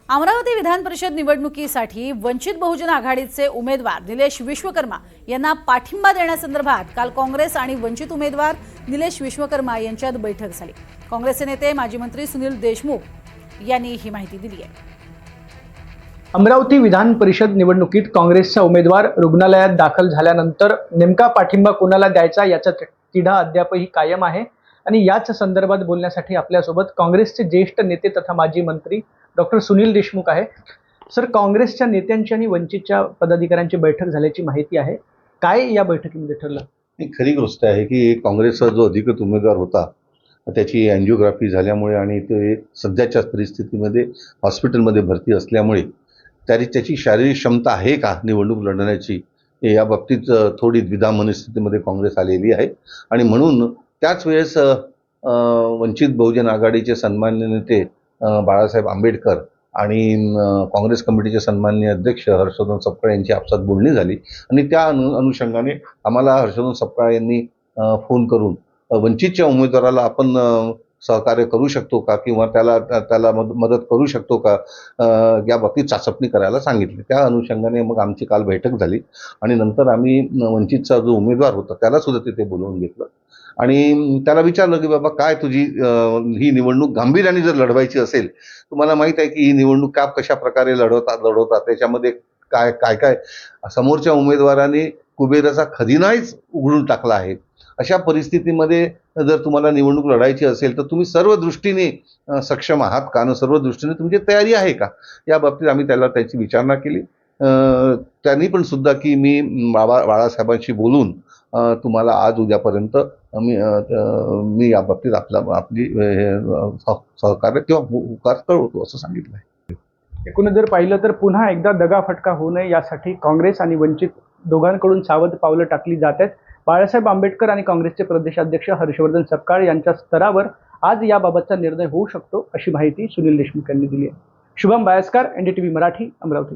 अमरावती विधान परिषद निवडणुकीसाठी वंचित बहुजन आघाडीचे उमेदवार निलेश विश्वकर्मा यांना पाठिंबा देण्यासंदर्भात काल काँग्रेस आणि वंचित उमेदवार निलेश विश्वकर्मा यांच्यात बैठक झाली। काँग्रेसचे नेते माजी मंत्री सुनील देशमुख यांनी ही माहिती दिली आहे। अमरावती विधान परिषद निवडणुकीत काँग्रेसचा उमेदवार रुग्णालयात दाखल झाल्यानंतर नेमका पाठिंबा कोणाला द्यायचा याचा तिढा अद्यापही कायम आहे आणि याच संदर्भात बोलण्यासाठी आपल्यासोबत काँग्रेसचे ज्येष्ठ नेते तथा माजी मंत्री डॉक्टर सुनील देशमुख आहे। सर, काँग्रेसच्या नेत्यांची आणि वंचितच्या पदाधिकाऱ्यांची बैठक झाल्याची माहिती आहे, काय या बैठकीमध्ये ठरलं? ही खरी गोष्ट आहे की काँग्रेसचा जो अधिकृत उमेदवार होता त्याची एंजिओग्राफी झाल्यामुळे आणि ते सध्याच्या परिस्थितीमध्ये हॉस्पिटलमध्ये भरती असल्यामुळे त्याची शारीरिक क्षमता आहे का निवडणूक लढण्याची या बाबतीत थोडी द्विधा मनस्थितीमध्ये काँग्रेस आलेली आहे। आणि म्हणून त्याच वेळेस वंचित बहुजन आघाडीचे सन्मान्य नेते बाळासाहेब आंबेडकर आणि काँग्रेस कमिटीचे सन्माननीय अध्यक्ष हर्षवर्धन सपकाळ यांची आपसात बोलणी झाली आणि त्या अनुषंगाने आम्हाला हर्षवर्धन सपकाळ यांनी फोन करून वंचितच्या उमेदवाराला आपण सहकार्य करू शकतो का किंवा त्याला मदत करू शकतो का या बाबतीत चाचपणी करायला सांगितली। त्या अनुषंगाने मग आमची काल बैठक झाली आणि नंतर आम्ही वंचितचा जो उमेदवार होता त्याला सुद्धा तिथे बोलवून घेतलं आणि त्याला विचारलं की बाबा काय तुझी ही निवडणूक गांभीर्याने जर लढवायची असेल, तुम्हाला माहीत आहे की ही निवडणूक कशा प्रकारे लढवतात त्याच्यामध्ये काय काय काय समोरच्या उमेदवाराने कुबेराचा खजिनाच उघडून टाकला आहे। अशा परिस्थितीमध्ये जर तुम्हाला निवडणूक लढायची असेल तर तुम्ही सर्व दृष्टीने सक्षम आहात का, सर्व दृष्टीने तुमची तयारी आहे का, या बाबतीत आम्ही त्याची विचारणा केली। त्यांनी पण सुद्धा की मी बाळासाहेबांशी बोलून तुम्हाला आज उद्यापर्यंत मी या बाबतीत आपली सहकार्य किंवा होकार कळवतो असं सांगितलं आहे। एकूणच जर पाहिलं तर पुन्हा एकदा दगाफटका होऊ नये यासाठी काँग्रेस आणि वंचित दोघांकडून सावध पावलं टाकली जात आहेत। बाळासाहेब आंबेडकर आणि काँग्रेसचे प्रदेशाध्यक्ष हर्षवर्धन सपकाळ यांच्या स्तरावर आज याबाबतचा निर्णय होऊ शकतो अशी माहिती सुनील देशमुख यांनी दिली आहे। शुभम बायस्कर, NDTV मराठी, अमरावती।